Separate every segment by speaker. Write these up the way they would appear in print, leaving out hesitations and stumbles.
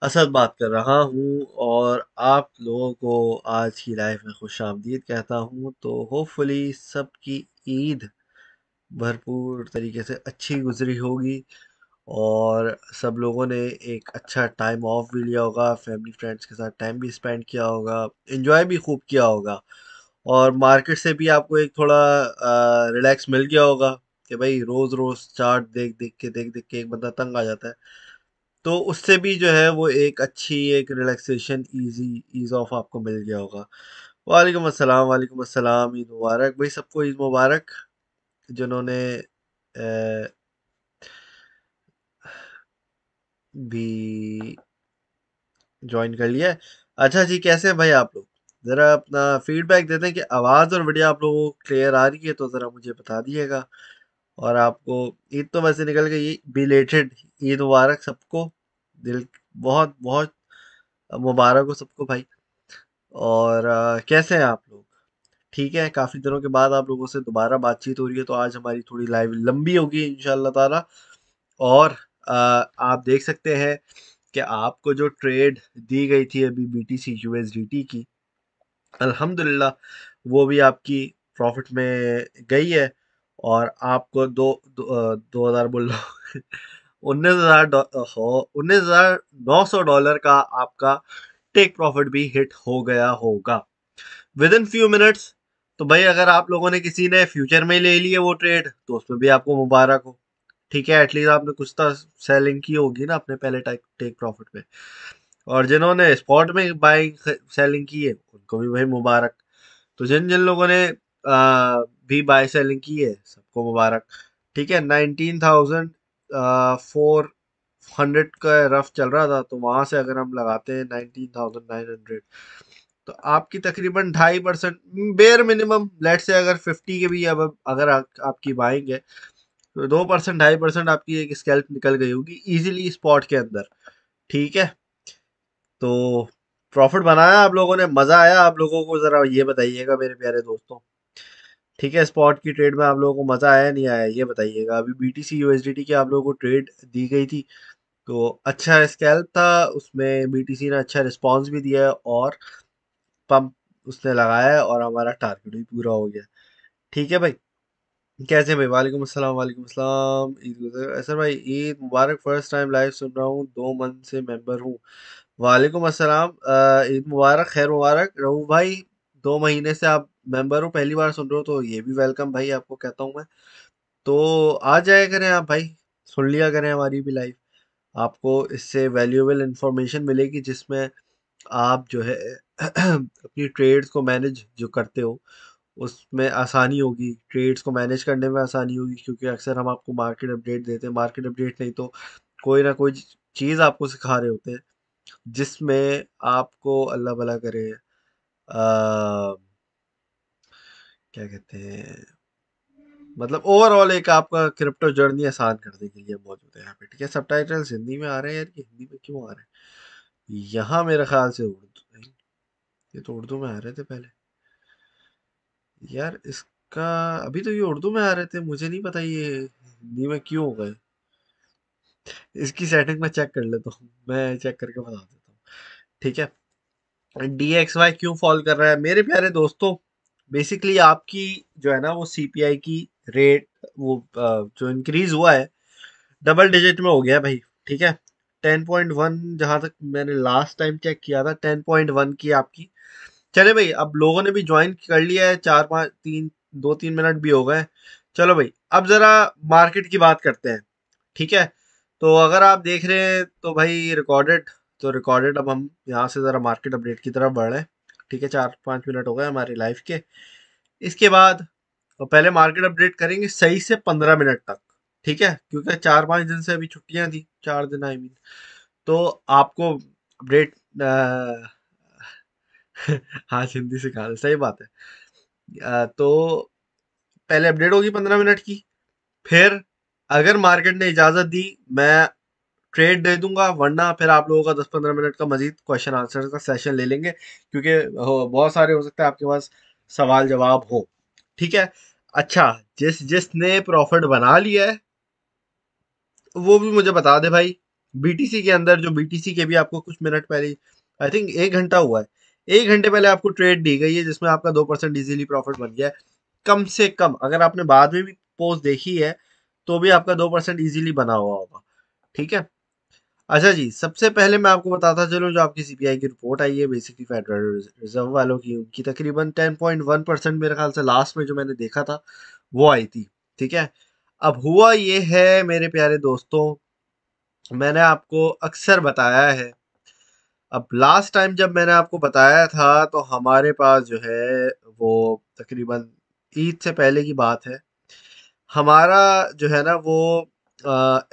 Speaker 1: असद बात कर रहा हूँ और आप लोगों को आज की लाइफ में खुशामदीद कहता हूँ। तो होपफुली सबकी ईद भरपूर तरीके से अच्छी गुजरी होगी और सब लोगों ने एक अच्छा टाइम ऑफ भी लिया होगा, फैमिली फ्रेंड्स के साथ टाइम भी स्पेंड किया होगा, एंजॉय भी खूब किया होगा। और मार्केट से भी आपको एक थोड़ा रिलैक्स मिल गया होगा कि भाई रोज रोज चार्ट देख देख के एक बंदा तंग आ जाता है। तो उससे भी जो है वो एक अच्छी एक रिलैक्सेशन ईज ऑफ आपको मिल गया होगा। वालेकुम अस्सलाम, वालेकुम अस्सलाम। ईद मुबारक भाई, सबको ईद मुबारक। जिन्होंने भी ज्वाइन कर लिया है। अच्छा जी, कैसे हैं भाई आप लोग? ज़रा अपना फीडबैक देते हैं कि आवाज़ और वीडियो आप लोगों को क्लियर आ रही है तो ज़रा मुझे बता दिएगा। और आपको ईद तो वैसे निकल गई, बिलेटेड ईद मुबारक सबको। दिल बहुत बहुत मुबारक हो सबको भाई। और कैसे हैं आप लोग? ठीक है, काफ़ी दिनों के बाद आप लोगों से दोबारा बातचीत हो रही है, तो आज हमारी थोड़ी लाइव लंबी होगी इंशाल्लाह ताला। और आप देख सकते हैं कि आपको जो ट्रेड दी गई थी अभी बीटीसी यूएसडीटी की, अल्हम्दुलिल्लाह वो भी आपकी प्रॉफिट में गई है। और आपको 2000 बोल रहा हूँ 19,900 डॉलर का आपका टेक प्रॉफिट भी हिट हो गया होगा विद इन फ्यू मिनट्स। तो भाई अगर आप लोगों ने किसी ने फ्यूचर में ले लिए वो ट्रेड तो उसमें भी आपको मुबारक हो। ठीक है, एटलीस्ट आपने कुछ तो सेलिंग की होगी ना अपने पहले टेक टेक प्रॉफिट में। और जिन्होंने स्पॉट में बाइंग सेलिंग की है उनको भी भाई मुबारक। तो जिन जिन लोगों ने भी बाय सेलिंग की है सबको मुबारक। ठीक है, 19,400 का रफ चल रहा था, तो वहां से अगर हम लगाते हैं 19,900, तो आपकी तकरीबन 2.5% बेयर मिनिमम लेट से, अगर 50 के भी अब अगर आपकी बाइंग है तो 2%, 2.5% आपकी एक स्कैल्प निकल गई होगी इजीली स्पॉट के अंदर। ठीक है, तो प्रॉफिट बनाया आप लोगों ने, मजा आया आप लोगों को? जरा ये बताइएगा मेरे प्यारे दोस्तों। ठीक है, स्पॉट की ट्रेड में आप लोगों को मजा आया नहीं आया ये बताइएगा। अभी बीटीसी यूएसडीटी की आप लोगों को ट्रेड दी गई थी, तो अच्छा स्कैल्प था उसमें, बीटीसी ने अच्छा रिस्पांस भी दिया है और पंप उसने लगाया है और हमारा टारगेट भी पूरा हो गया। ठीक है भाई, कैसे हैं भाई? वालेकुम अस्सलाम, वालेकुम अस्सलाम। ऐसा भाई ईद मुबारक, फर्स्ट टाइम लाइव सुन रहा हूँ, 2 मंथ से मेंबर हूँ। वालेकुम अस्सलाम, ईद मुबारक, खैर मुबारक रहूँ भाई। 2 महीने से आप मेंबर हो, पहली बार सुन रहे हो तो ये भी वेलकम भाई आपको कहता हूँ मैं। तो आ जाया करें आप भाई, सुन लिया करें हमारी भी लाइव। आपको इससे वैल्यूएबल इंफॉर्मेशन मिलेगी जिसमें आप जो है अपनी ट्रेड्स को मैनेज जो करते हो उसमें आसानी होगी, ट्रेड्स को मैनेज करने में आसानी होगी, क्योंकि अक्सर हम आपको मार्केट अपडेट देते हैं, मार्केट अपडेट नहीं तो कोई ना कोई चीज़ आपको सिखा रहे होते हैं जिसमें आपको अल्लाह भला करे क्या कहते हैं, मतलब ओवरऑल एक आपका क्रिप्टो जर्नी आसान करने के लिए मौजूद है यहाँ पे। ठीक है, सबटाइटल्स हिंदी में आ रहे हैं यार, ये हिंदी में क्यों आ रहे हैं? यहाँ मेरे ख्याल से उर्दू नहीं, ये तो उर्दू में आ रहे थे पहले यार। इसका अभी तो ये उर्दू में आ रहे थे, मुझे नहीं पता ये हिंदी में क्यों हो गए। इसकी सेटिंग में चेक कर लेता हूँ, मैं चेक करके बता देता हूँ। ठीक है, DXY क्यों फॉल कर रहा है मेरे प्यारे दोस्तों? बेसिकली आपकी जो है ना वो सीपीआई की रेट, वो जो इंक्रीज हुआ है डबल डिजिट में हो गया भाई। ठीक है, 10.1, जहां तक मैंने लास्ट टाइम चेक किया था 10.1 की आपकी। चले भाई, अब लोगों ने भी ज्वाइन कर लिया है, 2-3 मिनट भी हो गए। चलो भाई, अब जरा मार्केट की बात करते हैं। ठीक है, तो अगर आप देख रहे हैं तो भाई रिकॉर्डेड, तो रिकॉर्डेड अब हम यहाँ से ज़रा मार्केट अपडेट की तरफ बढ़ रहे हैं। ठीक है, 4-5 मिनट हो गए हमारी लाइफ के। इसके बाद तो पहले मार्केट अपडेट करेंगे सही से 15 मिनट तक। ठीक है, क्योंकि 4-5 दिन से अभी छुट्टियां थी, 4 दिन आई मीन। तो आपको अपडेट हाँ हिंदी सिखा दे, सही बात है। तो पहले अपडेट होगी 15 मिनट की, फिर अगर मार्केट ने इजाज़त दी मैं ट्रेड दे दूंगा, वरना फिर आप लोगों का 10-15 मिनट का मजीद क्वेश्चन आंसर का सेशन ले लेंगे, क्योंकि बहुत सारे हो सकते हैं आपके पास सवाल जवाब हो। ठीक है, अच्छा, जिसने प्रॉफिट बना लिया है वो भी मुझे बता दे भाई, बीटीसी के अंदर, जो बीटीसी के भी आपको कुछ मिनट पहले, आई थिंक 1 घंटा हुआ है, 1 घंटे पहले आपको ट्रेड दी गई है जिसमें आपका 2% इजीली प्रॉफिट बन गया है। कम से कम अगर आपने बाद में भी पोस्ट देखी है तो भी आपका 2% इजीली बना हुआ होगा। ठीक है। अच्छा जी, सबसे पहले मैं आपको बताता चलूं, जो आपकी सीपीआई की रिपोर्ट आई है बेसिकली फेडरल रिजर्व वालों की, उनकी तकरीबन 10.1% मेरे ख्याल से लास्ट में जो मैंने देखा था वो आई थी। ठीक है। अब हुआ ये है मेरे प्यारे दोस्तों, मैंने आपको अक्सर बताया है, अब लास्ट टाइम जब मैंने आपको बताया था तो हमारे पास जो है वो तकरीबन ईद से पहले की बात है, हमारा जो है ना वो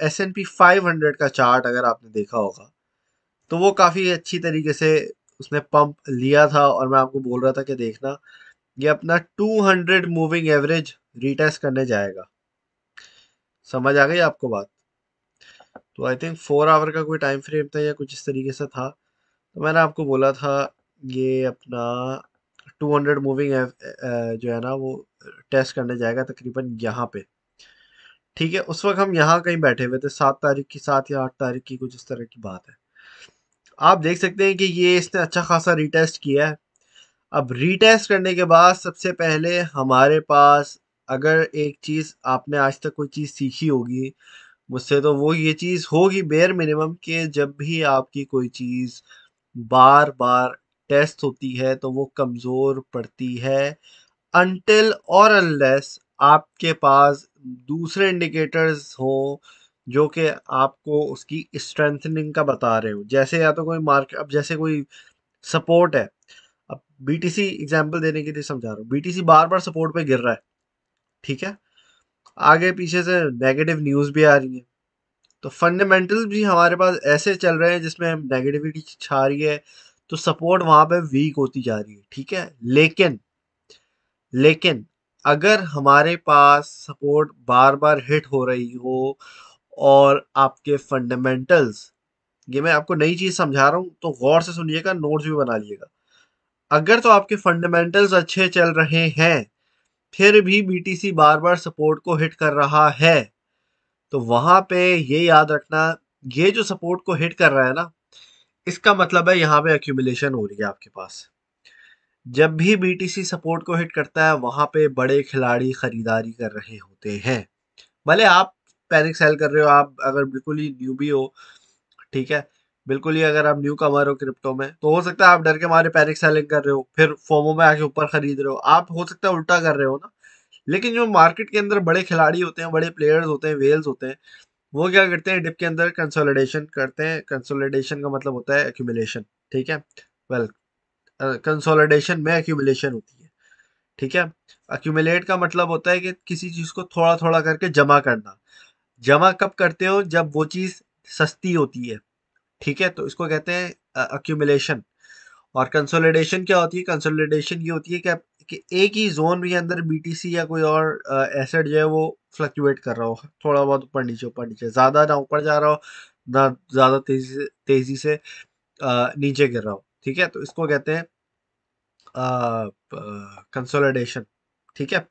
Speaker 1: S&P 500 का चार्ट अगर आपने देखा होगा तो वो काफ़ी अच्छी तरीके से उसने पंप लिया था, और मैं आपको बोल रहा था कि देखना ये अपना 200 मूविंग एवरेज रीटेस्ट करने जाएगा। समझ आ गई आपको बात? तो आई थिंक 4 आवर का कोई टाइम फ्रेम था या कुछ इस तरीके से था, तो मैंने आपको बोला था ये अपना 200 मूविंग जो है ना वो टेस्ट करने जाएगा तकरीबन यहाँ पे। ठीक है। उस वक्त हम यहाँ कहीं बैठे हुए थे, 7 तारीख की, 7 या 8 तारीख की, कुछ इस तरह की बात है। आप देख सकते हैं कि ये इसने अच्छा खासा रीटेस्ट किया है। अब रीटेस्ट करने के बाद सबसे पहले हमारे पास, अगर एक चीज़ आपने आज तक कोई चीज़ सीखी होगी मुझसे, तो वो ये चीज़ होगी बेयर मिनिमम, कि जब भी आपकी कोई चीज़ बार बार टेस्ट होती है तो वो कमज़ोर पड़ती है, अनटिल और अनलेस आपके पास दूसरे इंडिकेटर्स हों जो कि आपको उसकी स्ट्रेंथनिंग का बता रहे हो। जैसे या तो कोई मार्केट, अब जैसे कोई सपोर्ट है, अब बीटीसी एग्जांपल देने के लिए समझा रहा हूँ, बीटीसी बार बार सपोर्ट पे गिर रहा है। ठीक है। आगे पीछे से नेगेटिव न्यूज़ भी आ रही है, तो फंडामेंटल्स भी हमारे पास ऐसे चल रहे हैं जिसमें हम नेगेटिविटी छा रही है, तो सपोर्ट वहां पे वीक होती जा रही है। ठीक है। लेकिन अगर हमारे पास सपोर्ट बार बार हिट हो रही हो और आपके फंडामेंटल्स, ये मैं आपको नई चीज समझा रहा हूं तो गौर से सुनिएगा, नोट्स भी बना लीजिएगा। अगर तो आपके फंडामेंटल्स अच्छे चल रहे हैं, फिर भी बीटीसी बार बार सपोर्ट को हिट कर रहा है, तो वहां पे ये याद रखना, ये जो सपोर्ट को हिट कर रहा है ना, इसका मतलब है यहाँ पे एक्यूमुलेशन हो रही है आपके पास। जब भी बीटीसी सपोर्ट को हिट करता है वहां पे बड़े खिलाड़ी खरीदारी कर रहे होते हैं। भले आप पैनिक सेल कर रहे हो, आप अगर बिल्कुल ही न्यूबी हो, ठीक है, बिल्कुल ही अगर आप न्यू कमर हो क्रिप्टो में, तो हो सकता है आप डर के मारे पैनिक सेलिंग कर रहे हो, फिर फोमो में आके ऊपर खरीद रहे हो, आप हो सकता है उल्टा कर रहे हो ना। लेकिन जो मार्केट के अंदर बड़े खिलाड़ी होते हैं, बड़े प्लेयर्स होते हैं, वेल्स होते हैं, वो क्या करते हैं, डिप के अंदर कंसोलिडेशन करते हैं। कंसोलिडेशन का मतलब होता है एक्यूमुलेशन। ठीक है। वेल, कंसोलिडेशन में एक्यूमुलेशन होती है। ठीक है। अक्यूमुलेट का मतलब होता है कि किसी चीज को थोड़ा थोड़ा करके जमा करना। जमा कब करते हो, जब वो चीज सस्ती होती है। ठीक है। तो इसको कहते हैं अक्यूमुलेशन। और कंसोलिडेशन क्या होती है, कंसोलिडेशन ये होती है कि एक ही जोन के अंदर बीटीसी या कोई और एसेट जो है वो फ्लक्चुएट कर रहा हो, थोड़ा बहुत ऊपर नीचे, ज्यादा ना ऊपर जा रहा हो, ना ज्यादा तेजी से नीचे गिर रहा हो। ठीक है। तो इसको कहते हैं कंसोलिडेशन। ठीक है।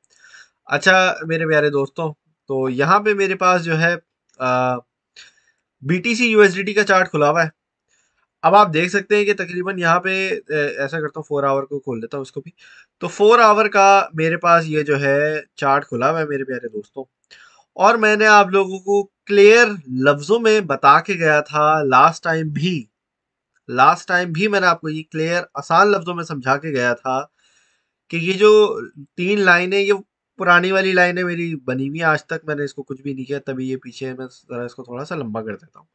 Speaker 1: अच्छा मेरे प्यारे दोस्तों, तो यहाँ पे मेरे पास जो है बीटीसी यूएसडीटी का चार्ट खुला हुआ है। अब आप देख सकते हैं कि तकरीबन यहाँ पे ऐसा करता हूँ, 4 आवर को खोल लेता हूँ उसको भी। तो 4 आवर का मेरे पास ये जो है चार्ट खुला हुआ है मेरे प्यारे दोस्तों, और मैंने आप लोगों को क्लियर लफ्जों में बता के गया था लास्ट टाइम भी मैंने आपको ये क्लियर आसान लफ्जों में समझा के गया था कि ये जो 3 लाइनें, ये पुरानी वाली लाइनें मेरी बनी हुई है, आज तक मैंने इसको कुछ भी नहीं किया, तभी ये पीछे मैं जरा इसको थोड़ा सा लंबा कर देता हूँ।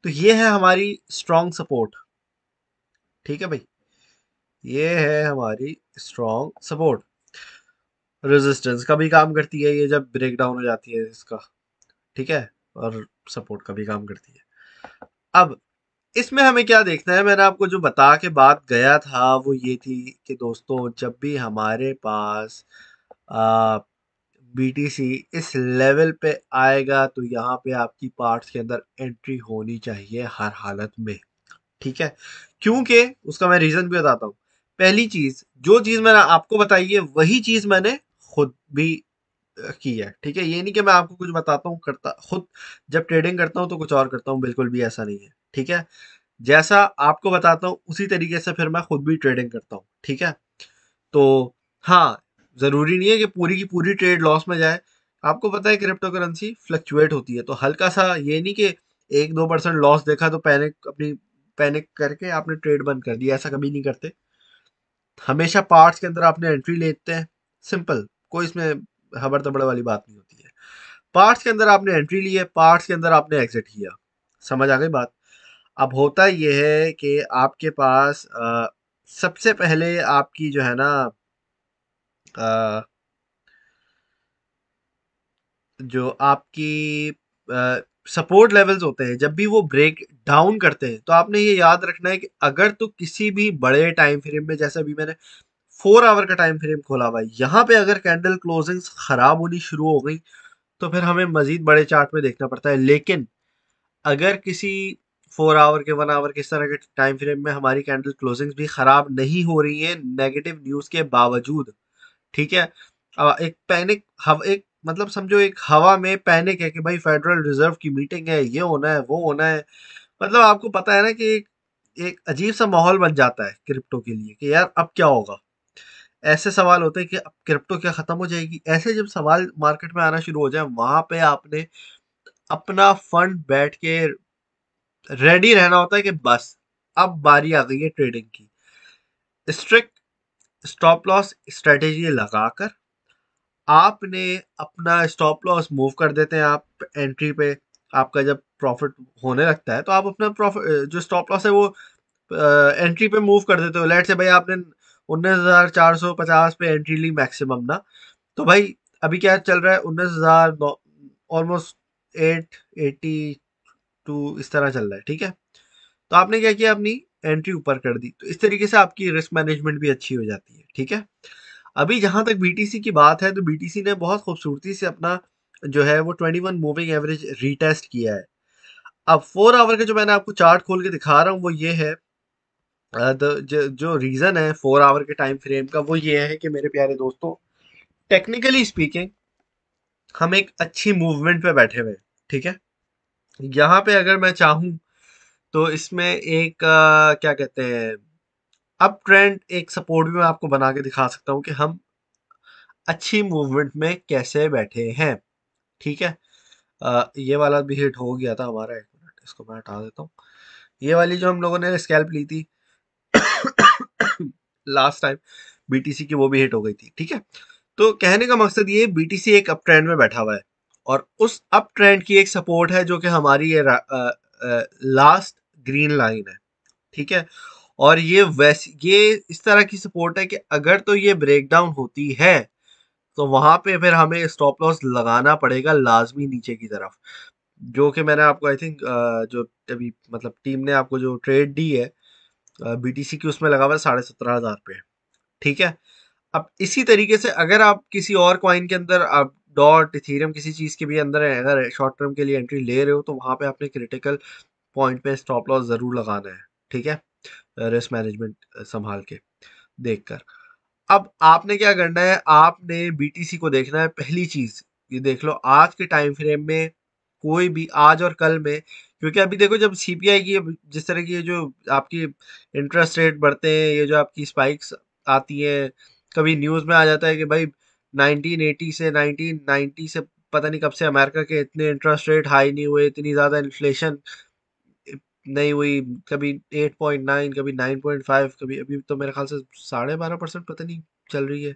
Speaker 1: तो ये है हमारी स्ट्रॉन्ग सपोर्ट। ठीक है भाई, ये है हमारी स्ट्रॉन्ग सपोर्ट। रेजिस्टेंस का भी काम करती है ये जब ब्रेक डाउन हो जाती है इसका। ठीक है। और सपोर्ट का भी काम करती है। अब इसमें हमें क्या देखना है, मैंने आपको जो बता के बात गया था वो ये थी कि दोस्तों, जब भी हमारे पास बीटीसी इस लेवल पे आएगा तो यहाँ पे आपकी पार्ट्स के अंदर एंट्री होनी चाहिए हर हालत में। ठीक है। क्योंकि उसका मैं रीजन भी बताता हूँ। पहली चीज, जो चीज मैंने आपको बताई है वही चीज मैंने खुद भी की है, ठीक है। ये नहीं कि मैं आपको कुछ बताता हूँ करता खुद, जब ट्रेडिंग करता हूँ तो कुछ और करता हूँ, बिल्कुल भी ऐसा नहीं है, ठीक है। जैसा आपको बताता हूँ उसी तरीके से फिर मैं खुद भी ट्रेडिंग करता हूँ, ठीक है। तो हाँ, जरूरी नहीं है कि पूरी की पूरी ट्रेड लॉस में जाए। आपको पता है क्रिप्टो करेंसी फ्लक्चुएट होती है, तो हल्का सा ये नहीं कि 1-2% लॉस देखा तो पैनिक करके आपने ट्रेड बंद कर दिया, ऐसा कभी नहीं करते। हमेशा पार्ट्स के अंदर आपने एंट्री लेते हैं, सिंपल, कोई इसमें हबड़ तबड़ वाली बात नहीं होती है। पार्ट्स के अंदर आपने एंट्री ली है, पार्ट्स के अंदर आपने एग्जिट किया, समझ आ गई बात। अब होता यह है कि आपके पास सबसे पहले आपकी जो है ना जो आपकी सपोर्ट लेवल्स होते हैं, जब भी वो ब्रेक डाउन करते हैं तो आपने ये याद रखना है कि अगर तो किसी भी बड़े टाइम फ्रेम में, जैसा अभी मैंने 4 आवर का टाइम फ्रेम खोला हुआ है, यहाँ पे अगर कैंडल क्लोजिंग्स खराब होनी शुरू हो गई तो फिर हमें मजीद बड़े चार्ट में देखना पड़ता है। लेकिन अगर किसी 4 आवर के 1 आवर के इस तरह के टाइम फ्रेम में हमारी कैंडल क्लोजिंग्स भी खराब नहीं हो रही है नेगेटिव न्यूज के बावजूद, ठीक है। एक पैनिक हव एक मतलब समझो एक हवा में पैनिक है कि भाई फेडरल रिजर्व की मीटिंग है, ये होना है, वो होना है, मतलब आपको पता है ना कि एक अजीब सा माहौल बन जाता है क्रिप्टो के लिए कि यार अब क्या होगा। ऐसे सवाल होते हैं कि अब क्रिप्टो क्या खत्म हो जाएगी, ऐसे जब सवाल मार्केट में आना शुरू हो जाए, वहां पे आपने अपना फंड बैठ के रेडी रहना होता है कि बस अब बारी आ गई है ट्रेडिंग की। स्ट्रिक्ट स्टॉप लॉस स्ट्रेटेजी लगाकर आपने अपना स्टॉप लॉस मूव कर देते हैं। आप एंट्री पे आपका जब प्रॉफिट होने लगता है तो आप अपना प्रॉफिट जो स्टॉप लॉस है वो एंट्री पे मूव कर देते हो। लेट से भाई आपने 19,450 पे एंट्री ली मैक्सिमम ना, तो भाई अभी क्या चल रहा है, 19,000 ऑलमोस्ट 882 इस तरह चल रहा है, ठीक है। तो आपने क्या किया, अपनी एंट्री ऊपर कर दी, तो इस तरीके से आपकी रिस्क मैनेजमेंट भी अच्छी हो जाती है, ठीक है। अभी जहां तक बीटीसी की बात है, तो बीटीसी ने बहुत खूबसूरती से अपना जो है वो 21 मूविंग एवरेज रीटेस्ट किया है। अब 4 आवर का जो मैंने आपको चार्ट खोल के दिखा रहा हूँ वो ये है। जो रीजन है 4 आवर के टाइम फ्रेम का वो ये है कि मेरे प्यारे दोस्तों, टेक्निकली स्पीकिंग हम एक अच्छी मूवमेंट पे बैठे हुए हैं, ठीक है। यहाँ पे अगर मैं चाहूँ तो इसमें एक क्या कहते हैं, अप ट्रेंड एक सपोर्ट भी मैं आपको बना के दिखा सकता हूँ कि हम अच्छी मूवमेंट में कैसे बैठे हैं, ठीक है। ये वाला भी हिट हो गया था हमारा, एक मिनट इसको मैं हटा देता हूँ। ये वाली जो हम लोगों ने स्कैल्प ली थी लास्ट टाइम बीटीसी की, वो भी हिट हो गई थी, ठीक है। तो कहने का मकसद ये, बीटीसी एक अप ट्रेंड में बैठा हुआ है और उस अप ट्रेंड की एक सपोर्ट है जो कि हमारी ये लास्ट ग्रीन लाइन है, ठीक है। और ये इस तरह की सपोर्ट है कि अगर तो ये ब्रेकडाउन होती है तो वहां पे फिर हमें स्टॉप लॉस लगाना पड़ेगा लाजमी नीचे की तरफ, जो कि मैंने आपको आई थिंक जो अभी मतलब टीम ने आपको जो ट्रेड दी है बीटीसी की, उसमें लगा हुआ है 17,500 पे, ठीक है। अब इसी तरीके से अगर आप किसी और कॉइन के अंदर आप डॉट इथेरियम किसी चीज के भी अंदर है, अगर शॉर्ट टर्म के लिए एंट्री ले रहे हो तो वहां पे आपने क्रिटिकल पॉइंट पे स्टॉप लॉस जरूर लगाना है, ठीक है। रिस्क मैनेजमेंट संभाल के देखकर। अब आपने क्या करना है, आपने बीटीसी को देखना है। पहली चीज ये देख लो आज के टाइम फ्रेम में, कोई भी आज और कल में, क्योंकि अभी देखो जब सीपीआई की जिस तरह की ये जो आपकी इंटरेस्ट रेट बढ़ते हैं, ये जो आपकी स्पाइक्स आती हैं, कभी न्यूज में आ जाता है कि भाई 1980 से 1990 से पता नहीं कब से अमेरिका के इतने इंटरेस्ट रेट हाई नहीं हुए, इतनी ज्यादा इन्फ्लेशन नहीं हुई, कभी 8.9, कभी 9.5, कभी अभी तो मेरे ख्याल से 12.5% पता नहीं चल रही है।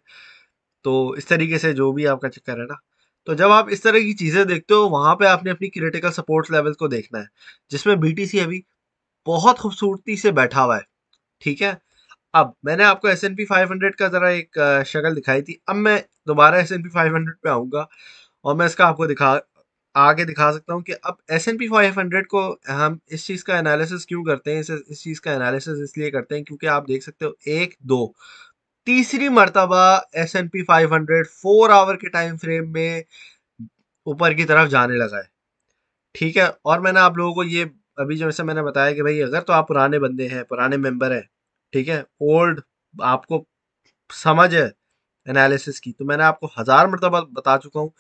Speaker 1: तो इस तरीके से जो भी आपका चक्कर है ना, तो जब आप इस तरह की चीजें देखते हो वहां पे आपने अपनी क्रिटिकल सपोर्ट लेवल को देखना है, जिसमें बीटीसी अभी बहुत खूबसूरती से बैठा हुआ है, ठीक है। अब मैंने आपको एस एन पी 500 का जरा एक शक्ल दिखाई थी, अब मैं दोबारा एस एन पी 500 पे आऊंगा और मैं इसका आपको आगे दिखा सकता हूँ कि अब एस एन पी 500 को हम इस चीज का एनालिसिस क्यों करते हैं, इस चीज का एनालिसिस इसलिए करते हैं क्योंकि आप देख सकते हो एक दो तीसरी मर्तबा एस एन पी 500 4 आवर के टाइम फ्रेम में ऊपर की तरफ जाने लगा है, ठीक है। और मैंने आप लोगों को ये अभी जैसे मैंने बताया कि भाई अगर तो आप पुराने बंदे हैं, पुराने मेंबर हैं, ठीक है, ओल्ड, आपको समझ है एनालिसिस की, तो मैंने आपको 1000 मरतबा बता चुका हूँ,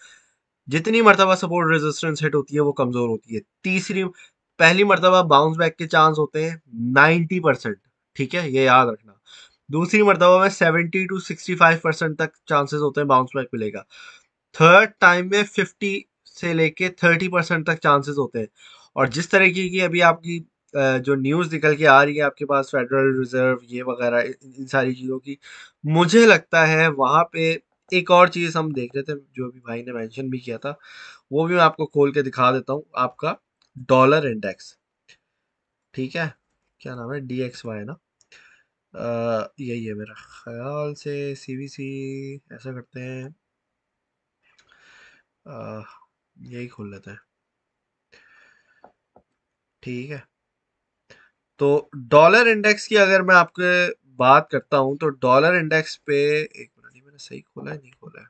Speaker 1: जितनी मरतबा सपोर्ट रेजिस्टेंस हिट होती है वो कमजोर होती है। तीसरी पहली मरतबा बाउंस बैक के चांस होते हैं 90%, ठीक है, ये याद रखना। दूसरी मरतबा में 70 to 65% तक चांसेस होते हैं बाउंस बैक मिलेगा। थर्ड टाइम में 50 से लेके 30% तक चांसेस होते हैं। और जिस तरीके की अभी आपकी जो न्यूज़ निकल के आ रही है आपके पास, फेडरल रिजर्व ये वगैरह इन सारी चीज़ों की, मुझे लगता है वहाँ पे एक और चीज़ हम देख रहे थे जो अभी भाई ने मेंशन भी किया था, वो भी मैं आपको खोल के दिखा देता हूँ। आपका डॉलर इंडेक्स, ठीक है, क्या नाम है, DXY ना, यही है मेरा ख्याल से, CVC, ऐसा करते हैं, अ, यही खोल लेते हैं, ठीक है। तो डॉलर इंडेक्स की अगर मैं आपके बात करता हूं, तो डॉलर इंडेक्स पे, एक मिनट, ये मैंने सही खोला है नहीं खोला है,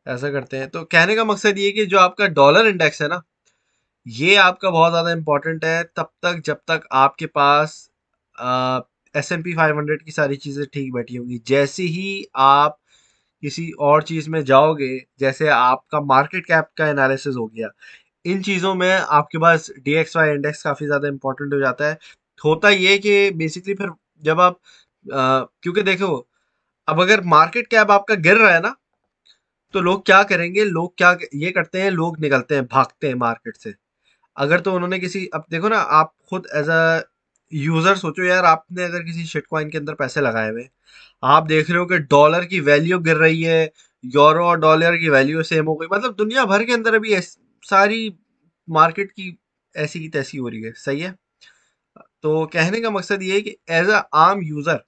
Speaker 1: ऐसा करते हैं। तो कहने का मकसद ये कि जो आपका डॉलर इंडेक्स है ना, ये आपका बहुत ज़्यादा इंपॉर्टेंट है तब तक जब तक आपके पास S&P 500 की सारी चीज़ें ठीक बैठी होंगी। जैसे ही आप किसी और चीज़ में जाओगे, जैसे आपका मार्केट कैप का एनालिसिस हो गया, इन चीज़ों में आपके पास DXY इंडेक्स काफ़ी ज़्यादा इंपॉर्टेंट हो जाता है। होता ये कि बेसिकली फिर जब आप क्योंकि देखो, अब अगर मार्केट कैप आपका गिर रहा है ना, तो लोग क्या करेंगे, लोग क्या ये करते हैं, लोग निकलते हैं, भागते हैं मार्केट से। अगर तो उन्होंने किसी, अब देखो ना, आप खुद एज अ यूजर सोचो यार, आपने अगर किसी शिट कॉइन के अंदर पैसे लगाए हुए, आप देख रहे हो कि डॉलर की वैल्यू गिर रही है, यूरो और डॉलर की वैल्यू सेम हो गई, मतलब दुनिया भर के अंदर अभी सारी मार्केट की ऐसी की तैसी हो रही है, सही है। तो कहने का मकसद ये है कि एज अ आम यूजर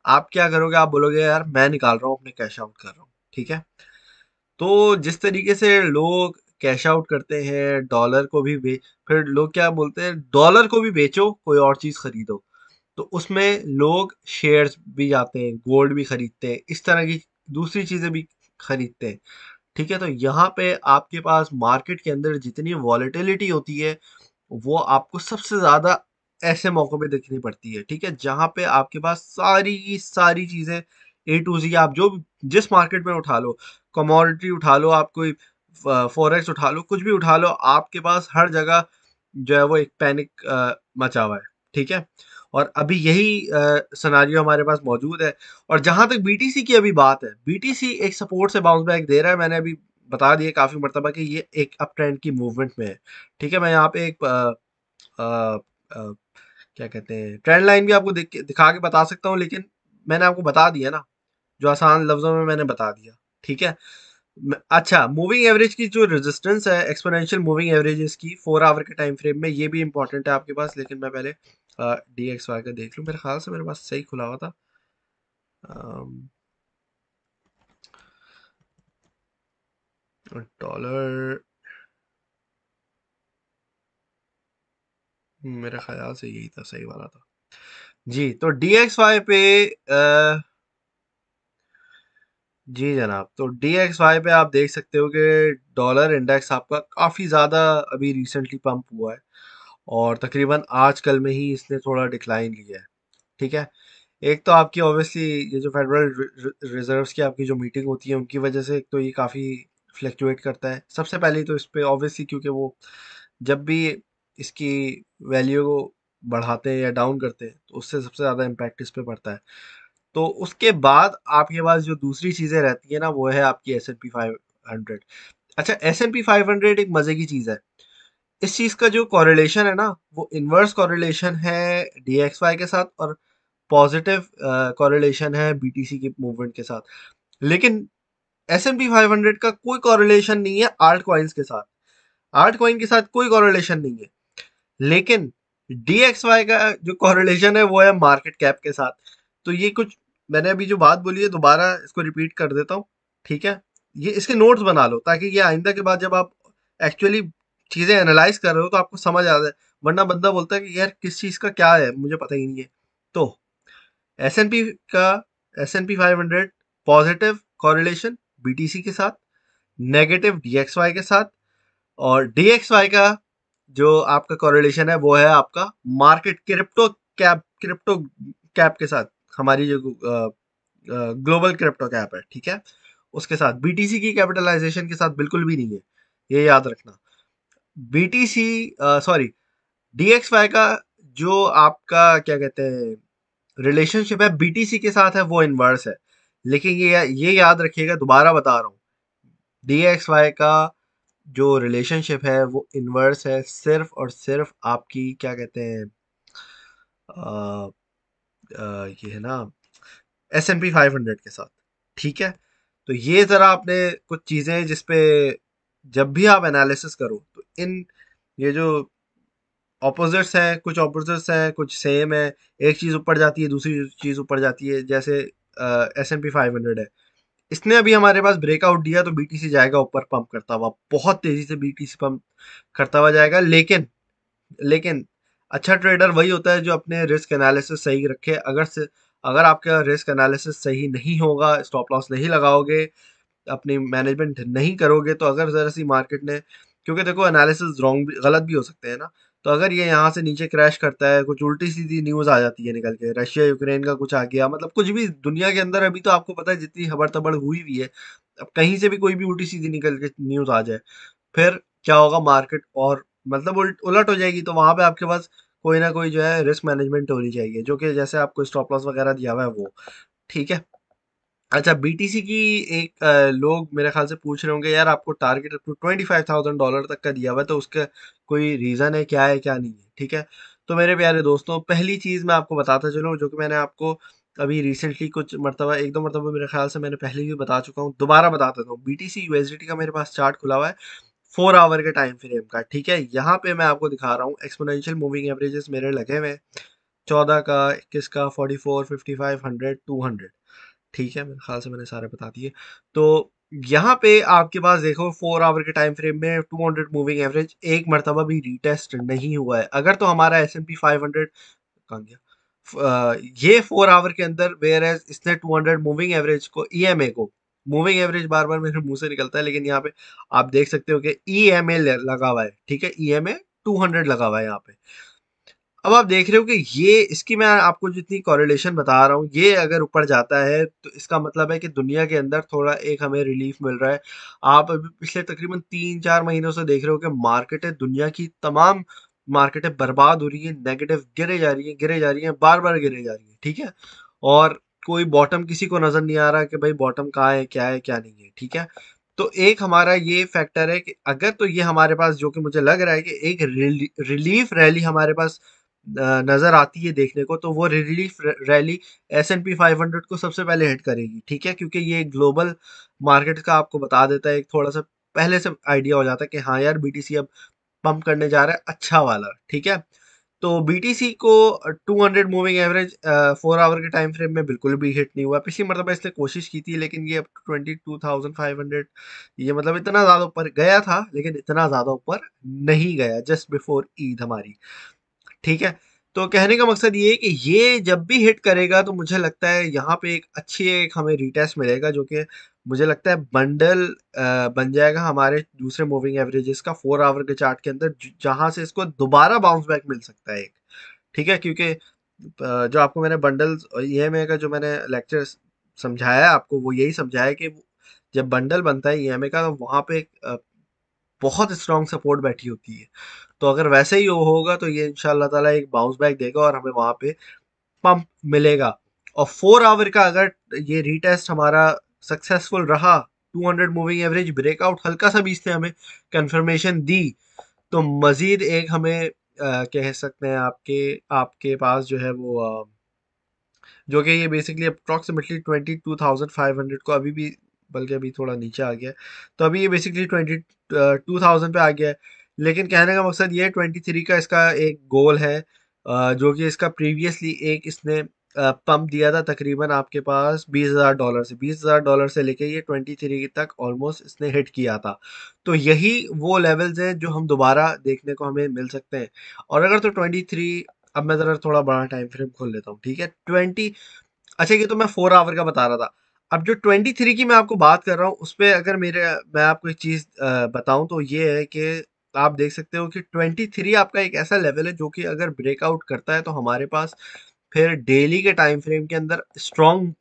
Speaker 1: आप क्या करोगे, आप बोलोगे यार मैं निकाल रहा हूँ, अपने कैश आउट कर रहा हूँ, ठीक है। तो जिस तरीके से लोग कैश आउट करते हैं, डॉलर को भी फिर लोग क्या बोलते हैं, डॉलर को भी बेचो कोई और चीज खरीदो, तो उसमें लोग शेयर्स भी जाते हैं, गोल्ड भी खरीदते हैं, इस तरह की दूसरी चीजें भी खरीदते हैं, ठीक है। तो यहाँ पे आपके पास मार्केट के अंदर जितनी वॉलेटिलिटी होती है, वो आपको सबसे ज्यादा ऐसे मौकों पे देखनी पड़ती है, ठीक है, जहां पे आपके पास सारी की सारी चीजें A to Z, आप जो जिस मार्केट में उठा लो, कमोडिटी उठा लो, आप कोई फॉरेक्स उठा लो, कुछ भी उठा लो, आपके पास हर जगह जो है वो एक पैनिक मचा हुआ है, ठीक है। और अभी यही सिनारियो हमारे पास मौजूद है। और जहां तक BTC की अभी बात है, BTC एक सपोर्ट से बाउंस बैक दे रहा है, मैंने अभी बता दिया काफी मरतबा कि ये एक अप ट्रेंड की मूवमेंट में है, ठीक है। मैं यहाँ पे एक अ, अ, क्या कहते हैं, ट्रेंड लाइन भी आपको दिखा के बता सकता हूँ, लेकिन मैंने आपको बता दिया ना, जो आसान लफ्जों में मैंने बता दिया, ठीक है। अच्छा, मूविंग एवरेज की जो रेजिस्टेंस है, एक्सपोनेंशियल मूविंग एवरेजेस की 4 आवर के टाइम फ्रेम में, ये भी इंपॉर्टेंट है आपके पास, लेकिन मैं पहले DXY का देख लूँ, मेरे ख्याल से मेरे पास सही खुला हुआ था। डॉलर, मेरे ख्याल से यही था, सही वाला था जी। तो DXY पे जी जनाब, तो DXY पे आप देख सकते हो कि डॉलर इंडेक्स आपका काफ़ी ज़्यादा अभी रिसेंटली पंप हुआ है, और तकरीबन आजकल में ही इसने थोड़ा डिक्लाइन लिया है, ठीक है। एक तो आपकी ऑब्वियसली ये जो फेडरल रिजर्व्स की आपकी जो मीटिंग होती है उनकी वजह से एक तो ये काफ़ी फ्लक्चुएट करता है, सबसे पहले तो इस पे ऑब्वियसली, क्योंकि वो जब भी इसकी वैल्यू को बढ़ाते हैं या डाउन करते हैं, तो उससे सबसे ज़्यादा इम्पैक्ट इस पे पड़ता है। तो उसके बाद आपके पास जो दूसरी चीज़ें रहती है ना, वो है आपकी S&P 500। अच्छा, S&P 500 एक मज़े की चीज़ है, इस चीज़ का जो कॉरिलेशन है ना, वो इन्वर्स कॉरिलेशन है DXY के साथ, और पॉजिटिव कॉरिलेशन है BTC के मूवमेंट के साथ। लेकिन S&P 500 का कोई कॉरिलेशन नहीं है आल्ट कॉइन्स के साथ, आल्ट कॉइन के साथ कोई कॉरिलेशन नहीं है। लेकिन DXY का जो कॉरिलेशन है वो है मार्केट कैप के साथ। तो ये कुछ मैंने अभी जो बात बोली है, दोबारा इसको रिपीट कर देता हूँ, ठीक है। ये इसके नोट्स बना लो, ताकि ये आइंदा के बाद जब आप एक्चुअली चीजें एनालाइज कर रहे हो तो आपको समझ आ जाए, वरना बंदा बोलता है कि यार किस चीज का क्या है, मुझे पता ही नहीं है। तो एस एन पी का, S&P 500 पॉजिटिव कॉरिलेशन BTC के साथ, नेगेटिव DXY के साथ, और DXY का जो आपका कॉरिलेशन है वो है आपका मार्केट क्रिप्टो कैप के साथ, हमारी जो ग्लोबल क्रिप्टो कैप है, ठीक है। उसके साथ बीटीसी की कैपिटलाइजेशन के साथ बिल्कुल भी नहीं है, ये याद रखना। बीटीसी सॉरी डीएक्सवाई का जो आपका क्या कहते हैं रिलेशनशिप है बीटीसी के साथ है वो इनवर्स है। लेकिन ये याद रखिएगा, दोबारा बता रहा हूँ, डीएक्सवाई का जो रिलेशनशिप है वो इनवर्स है, सिर्फ और सिर्फ आपकी क्या कहते हैं अ, ये है ना S&P 500 के साथ, ठीक है। तो ये जरा आपने कुछ चीजें जिसपे जब भी आप एनालिसिस करो तो इन ये जो ऑपोजिट्स हैं, कुछ ऑपोजिट्स हैं, कुछ सेम है, एक चीज ऊपर जाती है दूसरी चीज ऊपर जाती है, जैसे S&P 500 है, इसने अभी हमारे पास ब्रेकआउट दिया तो बीटीसी जाएगा ऊपर पंप करता हुआ, बहुत तेजी से बीटीसी पंप करता हुआ जाएगा। लेकिन लेकिन अच्छा ट्रेडर वही होता है जो अपने रिस्क एनालिसिस सही रखे। अगर आपका रिस्क एनालिसिस सही नहीं होगा, स्टॉप लॉस नहीं लगाओगे, अपनी मैनेजमेंट नहीं करोगे, तो अगर जरा सी मार्केट ने, क्योंकि देखो एनालिसिस रॉन्ग भी, गलत भी हो सकते हैं ना, तो अगर ये यहाँ से नीचे क्रैश करता है, कुछ उल्टी सीधी न्यूज आ जाती है निकल के, रशिया यूक्रेन का कुछ आ गया, मतलब कुछ भी दुनिया के अंदर अभी तो आपको पता है जितनी हबड़ तबड़ हुई हुई है, अब कहीं से भी कोई भी उल्टी सीधी निकल के न्यूज आ जाए, फिर क्या होगा, मार्केट और मतलब उलट हो जाएगी। तो वहां पे आपके पास कोई ना कोई जो है रिस्क मैनेजमेंट होनी चाहिए, जो कि जैसे आपको स्टॉप लॉस वगैरह दिया हुआ है वो, ठीक है। अच्छा बीटीसी की एक लोग मेरे ख्याल से पूछ रहे होंगे यार आपको टारगेट $25,000 तक का दिया हुआ है, तो उसका कोई रीज़न है, क्या है क्या नहीं है, ठीक है। तो मेरे प्यारे दोस्तों, पहली चीज़ मैं आपको बताता चलूँ जो कि मैंने आपको अभी रिसेंटली कुछ मरतबा, एक दो मरतबा मेरे ख्याल से मैंने पहले भी बता चुका हूँ, दोबारा बता देता हूँ। बीटीसी यूएसडीटी का मेरे पास चार्ट खुला हुआ है 4 आवर के टाइम फ्रेम का, ठीक है। यहाँ पे मैं आपको दिखा रहा हूँ एक्सपोनेंशियल मूविंग एवरेजेस मेरे लगे हुए हैं, 14 का, 21 का, 44, 55, 100, 200, ठीक है। मेरे ख्याल से मैंने सारे बता दिए। तो यहाँ पे आपके पास देखो 4 आवर के टाइम फ्रेम में 200 मूविंग एवरेज एक मरतबा भी रीटेस्ट नहीं हुआ है। अगर तो हमारा S&P 500 कहाँ गया, ये 4 आवर के अंदर, वेयर एज इसने 200 मूविंग एवरेज को, ईएमए को, मूविंग एवरेज बार बार मेरे मुंह से निकलता है, लेकिन यहाँ पे आप देख सकते हो कि ईएमए लगा हुआ है, ठीक है, ईएमए 200 लगा हुआ है यहाँ पे। अब आप देख रहे हो कि ये इसकी मैं आपको जितनी कॉरिलेशन बता रहा हूँ, ये अगर ऊपर जाता है तो इसका मतलब है कि दुनिया के अंदर थोड़ा एक हमें रिलीफ मिल रहा है। आप अभी पिछले तकरीबन 3-4 महीनों से देख रहे हो कि मार्केटें, दुनिया की तमाम मार्केटें बर्बाद हो रही है, नेगेटिव गिरे जा रही है, गिरे जा रही है, बार बार गिरे जा रही है, ठीक है। और कोई बॉटम किसी को नजर नहीं आ रहा कि भाई बॉटम कहाँ है क्या नहीं है, ठीक है। तो एक हमारा ये फैक्टर है कि अगर तो ये हमारे पास, जो कि मुझे लग रहा है कि एक रिलीफ रैली हमारे पास नजर आती है देखने को, तो वो रिलीफ रैली S&P 500 को सबसे पहले हिट करेगी, ठीक है, क्योंकि ये ग्लोबल मार्केट का आपको बता देता है, एक थोड़ा सा पहले से आइडिया हो जाता है कि हाँ यार बीटीसी अब पंप करने जा रहा है अच्छा वाला, ठीक है। तो बीटीसी को 200 मूविंग एवरेज 4 आवर के टाइम फ्रेम में बिल्कुल भी हिट नहीं हुआ। पिछली मरतबा इसने कोशिश की थी, लेकिन ये 22,500, ये मतलब इतना ज़्यादा ऊपर गया था, लेकिन इतना ज़्यादा ऊपर नहीं गया, जस्ट बिफोर ईद हमारी, ठीक है। तो कहने का मकसद ये है कि ये जब भी हिट करेगा तो मुझे लगता है यहाँ पे एक अच्छी एक हमें रिटेस्ट मिलेगा, जो कि मुझे लगता है बंडल बन जाएगा हमारे दूसरे मूविंग एवरेजेस का 4 आवर के चार्ट के अंदर, जहां से इसको दोबारा बाउंस बैक मिल सकता है एक, ठीक है। क्योंकि जो आपको मैंने बंडल ईएमए का जो मैंने लेक्चर समझाया है आपको, वो यही समझाया है कि जब बंडल बनता है ईएमए का, तो वहां पे बहुत स्ट्रॉन्ग सपोर्ट बैठी होती है। तो अगर वैसे ही होगा तो ये इंशाल्लाह ताला एक बाउंस बैक देगा और हमें वहां पे पंप मिलेगा। और 4 आवर का अगर ये रीटेस्ट हमारा सक्सेसफुल रहा, 200 मूविंग एवरेज ब्रेकआउट हल्का सा भी इसने हमें कंफर्मेशन दी, तो मजीद एक हमें कह सकते हैं आपके आपके पास जो है वो जो कि ये बेसिकली अप्रॉक्सीमेटली 22,500 को अभी भी, बल्कि अभी थोड़ा नीचे आ गया है, तो अभी ये बेसिकली 22,000 पे आ गया है। लेकिन कहने का मकसद ये है 23 का इसका एक गोल है, जो कि इसका प्रीवियसली एक इसने पंप दिया था तकरीबन आपके पास $20,000 से, $20,000 से लेके ये 23 तक ऑलमोस्ट इसने हिट किया था। तो यही वो लेवल्स हैं जो हम दोबारा देखने को हमें मिल सकते हैं। और अगर तो 23, अब मैं ज़रा थोड़ा बड़ा टाइम फ्रेम खोल लेता हूँ, ठीक है। 20, अच्छा ये तो मैं 4 आवर का बता रहा था। अब जो 23 की मैं आपको बात कर रहा हूँ उस पे अगर मैं आपको एक चीज़ बताऊँ तो ये है कि आप देख सकते हो कि 23 आपका एक ऐसा लेवल है जो कि अगर ब्रेकआउट करता है तो हमारे पास फिर डेली के टाइम फ्रेम के अंदर स्ट्रॉन्ग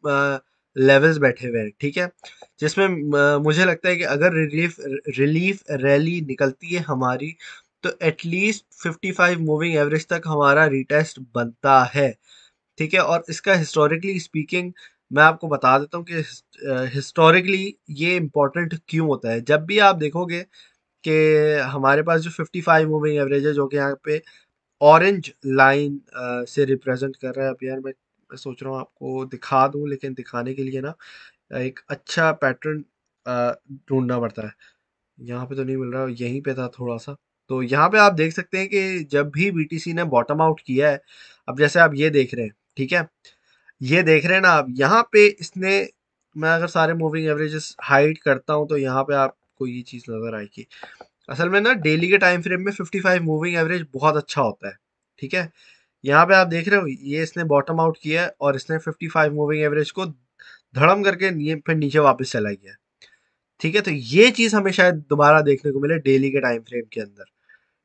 Speaker 1: लेवल्स बैठे हुए हैं, ठीक है, जिसमें मुझे लगता है कि अगर रिलीफ रिलीफ रैली निकलती है हमारी, तो एटलीस्ट 55 मूविंग एवरेज तक हमारा रिटेस्ट बनता है, ठीक है। और इसका हिस्टोरिकली स्पीकिंग मैं आपको बता देता हूँ कि हिस्टोरिकली ये इम्पोर्टेंट क्यों होता है। जब भी आप देखोगे कि हमारे पास जो 55 मूविंग एवरेज है, जो कि यहाँ पे ऑरेंज लाइन से रिप्रेजेंट कर रहा है। अब यार मैं सोच रहा हूँ आपको दिखा दूँ, लेकिन दिखाने के लिए ना एक अच्छा पैटर्न ढूंढना पड़ता है। यहाँ पे तो नहीं मिल रहा, यहीं पे था थोड़ा सा। तो यहाँ पे आप देख सकते हैं कि जब भी बीटीसी ने बॉटम आउट किया है, अब जैसे आप ये देख रहे हैं, ठीक है, ये देख रहे हैं ना आप, यहाँ पे इसने, मैं अगर सारे मूविंग एवरेजेस हाइड करता हूँ तो यहाँ पे आपको ये चीज़ नजर आएगी। असल में ना डेली के टाइम फ्रेम में 55 मूविंग एवरेज बहुत अच्छा होता है, ठीक है। यहाँ पे आप देख रहे हो, ये इसने बॉटम आउट किया है और इसने 55 मूविंग एवरेज को धड़म करके ये फिर नीचे वापस चला गया, ठीक है। तो ये चीज हमें शायद दोबारा देखने को मिले डेली के टाइम फ्रेम के अंदर,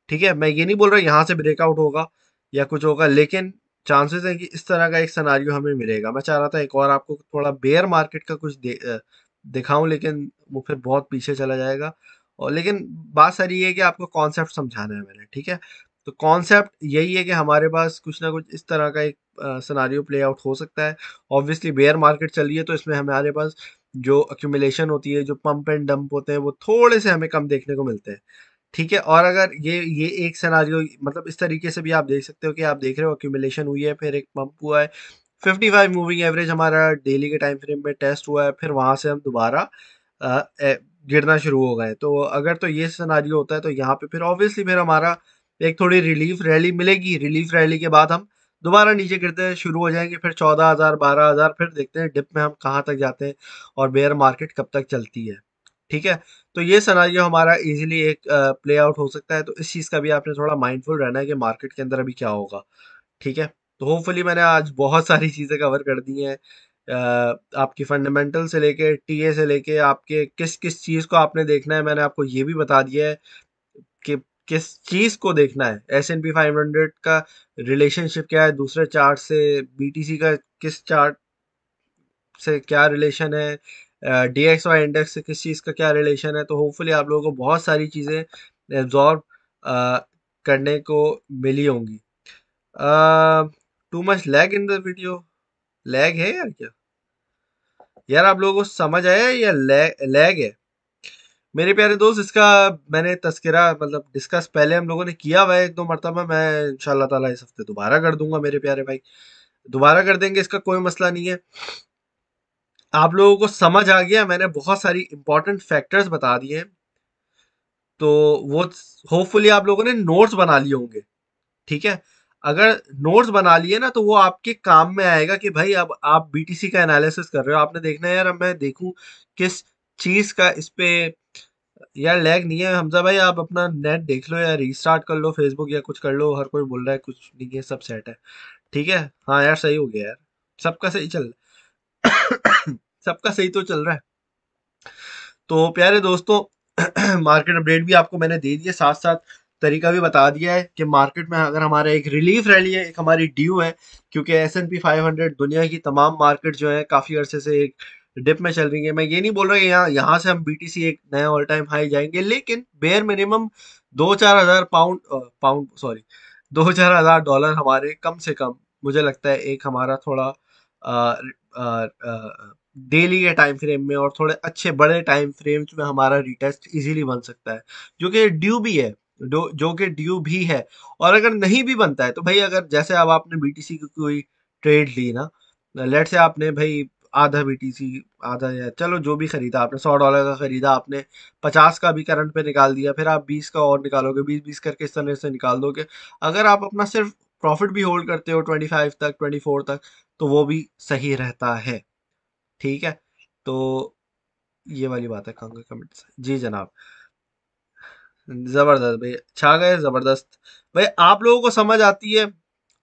Speaker 1: ठीक है। मैं ये नहीं बोल रहा यहाँ से ब्रेकआउट होगा या कुछ होगा, लेकिन चांसेस है कि इस तरह का एक सिनारियो हमें मिलेगा। मैं चाह रहा था एक और आपको थोड़ा बेयर मार्केट का कुछ दिखाऊं, लेकिन वो फिर बहुत पीछे चला जाएगा। और लेकिन बात सारी ये है कि आपको कॉन्सेप्ट समझाना है मैंने, ठीक है। तो कॉन्सेप्ट यही है कि हमारे पास कुछ ना कुछ इस तरह का एक सिनारियो प्ले आउट हो सकता है। ऑब्वियसली बेयर मार्केट चल रही है, तो इसमें हमारे पास जो अक्यूमुलेशन होती है, जो पंप एंड डंप होते हैं, वो थोड़े से हमें कम देखने को मिलते हैं, ठीक है। और अगर ये एक सिनेरियो, मतलब इस तरीके से भी आप देख सकते हो कि आप देख रहे हो एक्यूमुलेशन हुई है, फिर एक पंप हुआ है, 55 मूविंग एवरेज हमारा डेली के टाइम फ्रेम में टेस्ट हुआ है, फिर वहां से हम दोबारा गिरना शुरू हो गए। तो अगर तो ये सिनेरियो होता है, तो यहाँ पे फिर ऑब्वियसली फिर हमारा एक थोड़ी रिलीफ रैली मिलेगी। रिलीफ रैली के बाद हम दोबारा नीचे गिरते शुरू हो जाएंगे, फिर 14,000 12,000, फिर देखते हैं डिप में हम कहाँ तक जाते हैं और बेयर मार्केट कब तक चलती है, ठीक है। तो ये सिनेरियो हमारा इजीली एक प्ले आउट हो सकता है। तो इस चीज़ का भी आपने थोड़ा माइंडफुल रहना है कि मार्केट के अंदर अभी क्या होगा, ठीक है। तो होपफुली मैंने आज बहुत सारी चीज़ें कवर कर दी हैं, आपकी फंडामेंटल से लेके टीए से लेके आपके किस किस चीज़ को आपने देखना है, मैंने आपको ये भी बता दिया है कि किस चीज़ को देखना है। S&P 500 का रिलेशनशिप क्या है दूसरे चार्ट से, बीटीसी का किस चार्ट से क्या रिलेशन है, DXY इंडेक्स से किस चीज़ का क्या रिलेशन है। तो होपफुली आप लोगों को बहुत सारी चीज़ें एब्जॉर्ब करने को मिली होंगी। Too much lag in the video, lag है यार क्या? यार आप लोगों को समझ आया या लैग है? मेरे प्यारे दोस्त, इसका मैंने तस्करा मतलब डिस्कस पहले हम लोगों ने किया हुआ है एक दो मरतबा। मैं इंशाल्लाह ताला इस हफ्ते दोबारा कर दूंगा मेरे प्यारे भाई, दोबारा कर देंगे, इसका कोई मसला नहीं है। आप लोगों को समझ आ गया, मैंने बहुत सारी इंपॉर्टेंट फैक्टर्स बता दिए हैं। तो वो होपफुली आप लोगों ने नोट्स बना लिए होंगे, ठीक है। अगर नोट्स बना लिए ना, तो वो आपके काम में आएगा कि भाई अब आप बीटीसी का एनालिसिस कर रहे हो, आपने देखना है यार अब मैं देखूं किस चीज का इस पे। यार लैग नहीं है हमजा भाई, आप अपना नेट देख लो या रीस्टार्ट कर लो फेसबुक या कुछ कर लो, हर कोई बोल रहा है कुछ नहीं है, सब सेट है, ठीक है। हाँ यार सही हो गया यार, सबका सही चल सबका सही तो चल रहा है। तो प्यारे दोस्तों, मार्केट अपडेट भी आपको मैंने दे दिया, साथ साथ तरीका भी बता दिया है कि मार्केट में अगर हमारा एक रिलीफ रैली है, एक हमारी ड्यू है, क्योंकि S&P 500 दुनिया की तमाम मार्केट जो है काफी अरसे से एक डिप में चल रही है। मैं ये नहीं बोल रहा कि यहाँ यहाँ से हम बीटीसी एक नया ऑल टाइम हाई जाएंगे, लेकिन बेयर मिनिमम 2-4 हजार पाउंड पाउंड सॉरी 2-4 हजार डॉलर हमारे कम से कम, मुझे लगता है एक हमारा थोड़ा डेली के टाइम फ्रेम में और थोड़े अच्छे बड़े टाइम फ्रेम्स में हमारा रिटेस्ट इजीली बन सकता है, जो कि ड्यू भी है, जो कि ड्यू भी है। और अगर नहीं भी बनता है, तो भाई अगर जैसे अब आपने बीटीसी की कोई ट्रेड ली ना, लेट से आपने भाई आधा बीटीसी, आधा या चलो जो भी खरीदा आपने, $100 का खरीदा आपने, 50 का भी करंट पे निकाल दिया, फिर आप 20 का और निकालोगे, 20-20 करके इस तरह से निकाल दोगे। अगर आप अपना सिर्फ प्रॉफिट भी होल्ड करते हो 25 तक, 24 तक, तो वो भी सही रहता है, ठीक है। तो ये वाली बात है, कांग्रेस कमेंट्स, जी जनाब। जबरदस्त भाई, छा गए, जबरदस्त भाई। आप लोगों को समझ आती है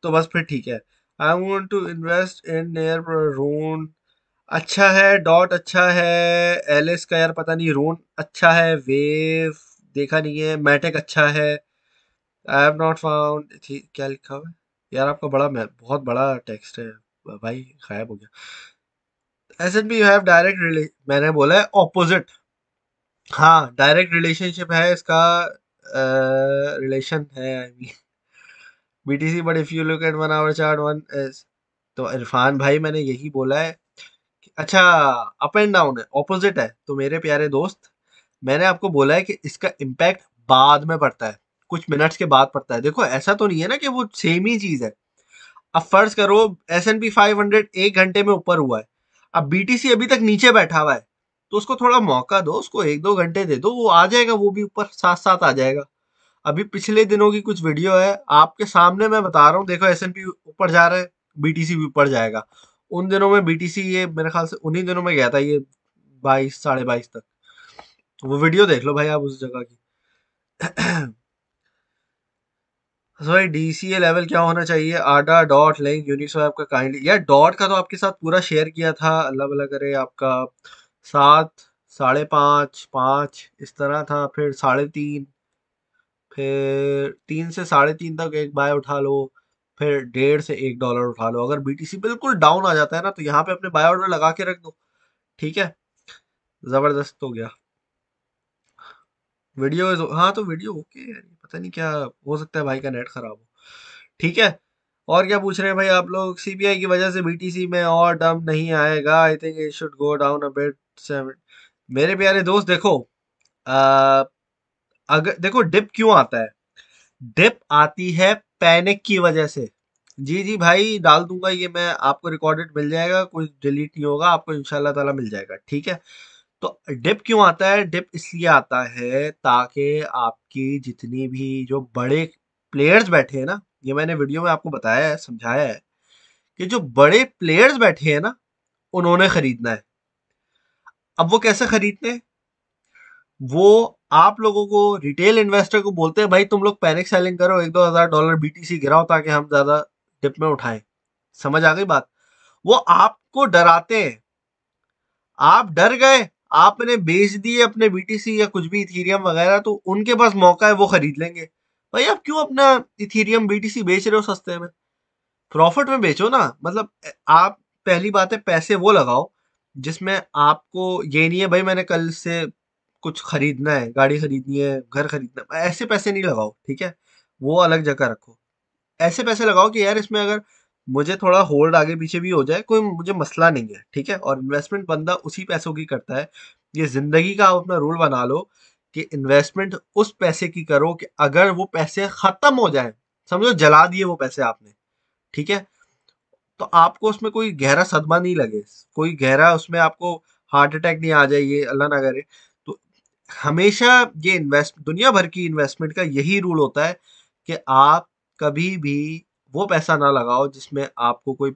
Speaker 1: तो बस फिर ठीक है। I want to invest in near रून, अच्छा है, डॉट अच्छा है, एलिस का यार पता नहीं, रून अच्छा है, वेव देखा नहीं है, मैटेक अच्छा है, आई हैव नॉट फाउंड, क्या लिखा हुआ है यार आपका, बहुत बड़ा टेक्स्ट है भाई, गायब हो गया। S&P हैव डायरेक्ट, मैंने बोला है ऑपोजिट। हाँ, डायरेक्ट रिलेशनशिप है इसका, रिलेशन है I mean BTC, but if you look at 1 our chart one is, तो इरफान भाई मैंने यही बोला है कि अच्छा, अप एंड डाउन है, ऑपोजिट है। तो मेरे प्यारे दोस्त, मैंने आपको बोला है कि इसका इम्पैक्ट बाद में पड़ता है, कुछ मिनट्स के बाद पड़ता है। देखो ऐसा तो नहीं है ना कि वो सेम ही चीज है। अब फर्ज करो S&P 500 एक घंटे में ऊपर हुआ है, अब BTC अभी तक नीचे बैठा हुआ है, तो उसको थोड़ा मौका दो, उसको 1-2 घंटे दे दो, वो आ जाएगा, वो भी ऊपर साथ साथ आ जाएगा। अभी पिछले दिनों की कुछ वीडियो है आपके सामने, मैं बता रहा हूँ, देखो S&P ऊपर जा रहा है, BTC भी ऊपर जाएगा। उन दिनों में BTC, ये मेरे ख्याल से उन्हीं दिनों में गया था ये 22, 22.5 तक। वो वीडियो देख लो भाई आप उस जगह की। सॉरी, DCA लेवल क्या होना चाहिए? आडा डॉट लिंक यूनिस्वैप का काइंडली, यार डॉट का तो आपके साथ पूरा शेयर किया था, अल्लाह भला करे आपका। 7, 5.5, 5 इस तरह था, फिर 3.5, फिर 3 से 3.5 तक एक बाय उठा लो, फिर 1.5 से $1 उठा लो। अगर BTC बिल्कुल डाउन आ जाता है ना, तो यहाँ पे अपने बाय ऑर्डर लगा के रख दो। ठीक है, जबरदस्त हो गया। वीडियो हाँ, तो वीडियो ओके है, पता नहीं क्या हो सकता है, भाई का नेट खराब हो। ठीक है, और क्या पूछ रहे हैं भाई आप लोग? CPI की वजह से BTC में और डंप नहीं आएगा, I think it should go down a bit 7। मेरे प्यारे दोस्त देखो, आ, अगर देखो डिप क्यों आता है, डिप आती है पैनिक की वजह से। जी जी भाई, डाल दूंगा ये मैं आपको, रिकॉर्डेड मिल जाएगा, कुछ डिलीट नहीं होगा, आपको इंशाल्लाह ताला मिल जाएगा। ठीक है, तो डिप क्यों आता है? डिप इसलिए आता है ताकि आपकी जितनी भी जो बड़े प्लेयर्स बैठे हैं ना, ये मैंने वीडियो में आपको बताया है, समझाया है, कि जो बड़े प्लेयर्स बैठे हैं ना, उन्होंने खरीदना है। अब वो कैसे खरीदते हैं? वो आप लोगों को, रिटेल इन्वेस्टर को बोलते हैं भाई तुम लोग पैनिक सेलिंग करो, 1-2 हज़ार डॉलर BTC गिराओ ताकि हम ज्यादा डिप में उठाएं। समझ आ गई बात? वो आपको डराते हैं, आप डर गए, आपने बेच दिए अपने BTC या कुछ भी इथीरियम वगैरह, तो उनके पास मौका है, वो खरीद लेंगे। भाई आप क्यों अपना इथीरियम BTC बेच रहे हो सस्ते में? प्रॉफिट में बेचो ना। मतलब आप, पहली बात है, पैसे वो लगाओ जिसमें आपको ये नहीं है भाई मैंने कल से कुछ खरीदना है, गाड़ी खरीदनी है, घर खरीदना है, ऐसे पैसे नहीं लगाओ। ठीक है, वो अलग जगह रखो। ऐसे पैसे लगाओ कि यार इसमें अगर मुझे थोड़ा होल्ड आगे पीछे भी हो जाए, कोई मुझे मसला नहीं है। ठीक है, और इन्वेस्टमेंट बंदा उसी पैसों की करता है। ये जिंदगी का आप अपना रूल बना लो कि इन्वेस्टमेंट उस पैसे की करो कि अगर वो पैसे खत्म हो जाए, समझो जला दिए वो पैसे आपने, ठीक है, तो आपको उसमें कोई गहरा सदमा नहीं लगे, कोई गहरा उसमें आपको हार्ट अटैक नहीं आ जाए, ये अल्लाह ना करे। तो हमेशा ये इन्वेस्ट, दुनिया भर की इन्वेस्टमेंट का यही रूल होता है कि आप कभी भी वो पैसा ना लगाओ जिसमें आपको कोई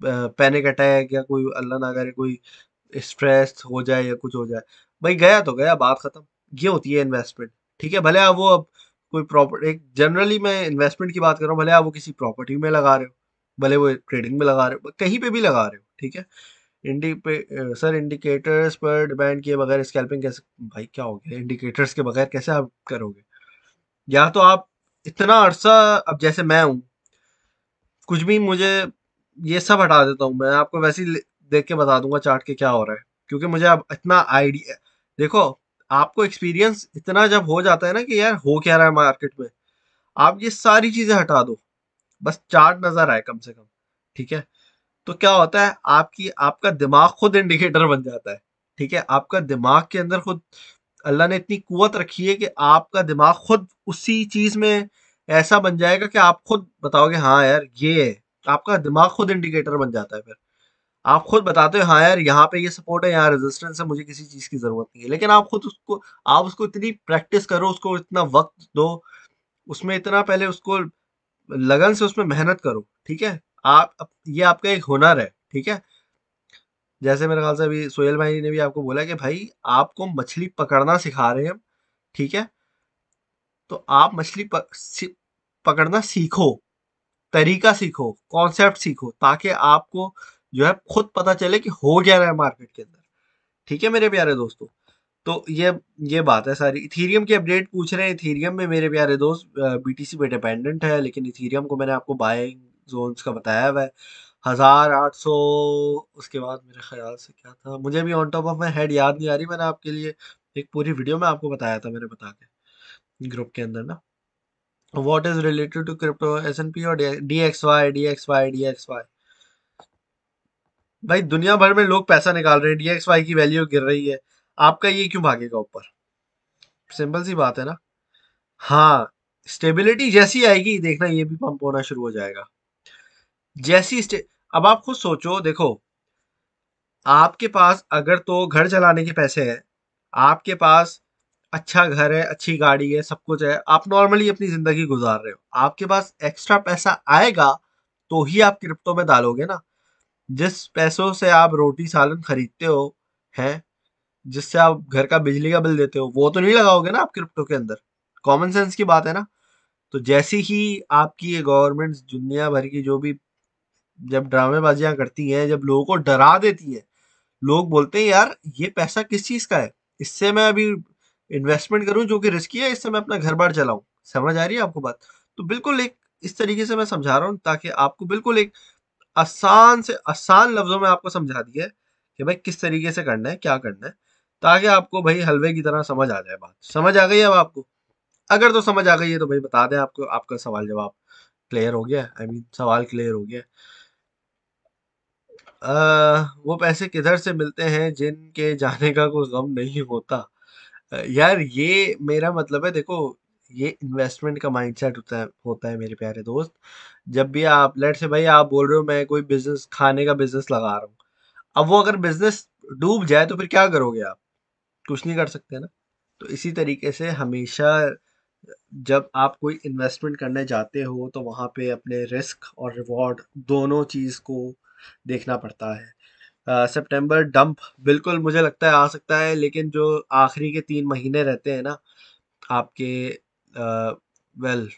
Speaker 1: पैनिक अटैक या कोई अल्लाह ना करे कोई स्ट्रेस हो जाए या कुछ हो जाए। भाई गया तो गया, बात खत्म। ये होती है इन्वेस्टमेंट। ठीक है, भले आप वो अब कोई प्रॉपर्टी, एक जनरली मैं इन्वेस्टमेंट की बात कर रहा हूँ, भले आप वो किसी प्रॉपर्टी में लगा रहे हो, भले वो ट्रेडिंग में लगा रहे हो, कहीं पे भी लगा रहे हो। ठीक है, इंडी पे सर इंडिकेटर्स पर डिपेंड किए बगैर स्कैल्पिंग कैसे? भाई क्या हो गया, इंडिकेटर्स के बगैर कैसे आप करोगे? या तो आप इतना अरसा, अब जैसे मैं हूँ, कुछ भी मुझे, ये सब हटा देता हूँ मैं, आपको वैसे ही देख के बता दूंगा चार्ट के क्या हो रहा है, क्योंकि मुझे अब इतना आइडिया, देखो आपको एक्सपीरियंस इतना जब हो जाता है ना कि यार हो क्या रहा है मार्केट में, आप ये सारी चीजें हटा दो, बस चार्ट नजर आए कम से कम। ठीक है, तो क्या होता है, आपकी आपका दिमाग खुद इंडिकेटर बन जाता है। ठीक है, आपका दिमाग के अंदर खुद अल्लाह ने इतनी कुवत रखी है कि आपका दिमाग खुद उसी चीज में ऐसा बन जाएगा कि आप खुद बताओगे हाँ यार ये है। आपका दिमाग खुद इंडिकेटर बन जाता है। फिर आप खुद बताते हो हाँ यार यहाँ पे ये सपोर्ट है, यहाँ रेजिस्टेंस है, मुझे किसी चीज की जरूरत नहीं है। लेकिन आप खुद उसको, आप उसको इतनी प्रैक्टिस करो, उसको इतना वक्त दो, उसमें इतना पहले उसको लगन से उसमें मेहनत करो। ठीक है, ये आपका एक हुनर है। ठीक है, जैसे मेरे ख्याल से अभी सोहेल भाई ने भी आपको बोला कि भाई आपको मछली पकड़ना सिखा रहे हैं हम। ठीक है, तो आप मछली पकड़ना सीखो, तरीका सीखो, कॉन्सेप्ट सीखो, ताकि आपको जो है खुद पता चले कि हो क्या रहा है मार्केट के अंदर। ठीक है मेरे प्यारे दोस्तों, तो ये बात है सारी। इथीरियम की अपडेट पूछ रहे हैं। इथीरियम में मेरे प्यारे दोस्त BTC पे डिपेंडेंट है, लेकिन इथीरियम को मैंने आपको बाइंग जोन्स का बताया हुआ है। 1800। उसके बाद मेरे ख्याल से क्या था, मुझे भी on top of my head याद नहीं आ रही। मैंने आपके लिए एक पूरी वीडियो में आपको बताया था, मैंने बता के ग्रुप के अंदर ना, what is related to crypto, S&P और DXY। भाई दुनिया भर में लोग पैसा निकाल रहे हैं, DXY की वैल्यू गिर रही है, आपका ये क्यों भागेगा ऊपर? सिंपल सी बात है ना। हाँ, स्टेबिलिटी जैसी आएगी देखना ये भी पंप होना शुरू हो जाएगा। जैसी स्टे अब आप खुद सोचो, देखो आपके पास अगर तो घर चलाने के पैसे हैं, आपके पास अच्छा घर है, अच्छी गाड़ी है, सब कुछ है, आप नॉर्मली अपनी जिंदगी गुजार रहे हो, आपके पास एक्स्ट्रा पैसा आएगा तो ही आप क्रिप्टो में डालोगे ना। जिस पैसों से आप रोटी सालन खरीदते हो, हैं, जिससे आप घर का बिजली का बिल देते हो, वो तो नहीं लगाओगे ना आप क्रिप्टो के अंदर। कॉमन सेंस की बात है ना। तो जैसी ही आपकी ये गवर्नमेंट दुनिया भर की जो भी जब ड्रामेबाजियां करती हैं, जब लोगों को डरा देती है, लोग बोलते हैं यार ये पैसा किस चीज का है, इससे मैं अभी इन्वेस्टमेंट करूं जो कि रिस्की है, इससे मैं अपना घर बार चलाऊं। समझ आ रही है आपको बात? तो बिल्कुल एक इस तरीके से मैं समझा रहा हूं ताकि आपको बिल्कुल एक आसान से आसान लफ्जों में आपको समझा दिया है कि भाई किस तरीके से करना है, क्या करना है, ताकि आपको भाई हलवे की तरह समझ आ जाए। बात समझ आ गई अब आपको? अगर तो समझ आ गई है तो भाई बता दें, आपको आपका सवाल जवाब क्लियर हो गया, आई मीन सवाल क्लियर हो गया। वो पैसे किधर से मिलते हैं जिनके जाने का कोई गम नहीं होता? यार ये मेरा मतलब है, देखो ये इन्वेस्टमेंट का माइंडसेट होता है मेरे प्यारे दोस्त। जब भी आप लेट से भाई आप बोल रहे हो मैं कोई बिजनेस, खाने का बिजनेस लगा रहा हूँ, अब वो अगर बिजनेस डूब जाए तो फिर क्या करोगे आप? कुछ नहीं कर सकते ना। तो इसी तरीके से हमेशा जब आप कोई इन्वेस्टमेंट करने जाते हो तो वहां पे अपने रिस्क और रिवॉर्ड दोनों चीज को देखना पड़ता है। सितंबर डंप बिल्कुल मुझे लगता है आ सकता है, लेकिन जो आखिरी के 3 महीने रहते हैं ना आपके, वेल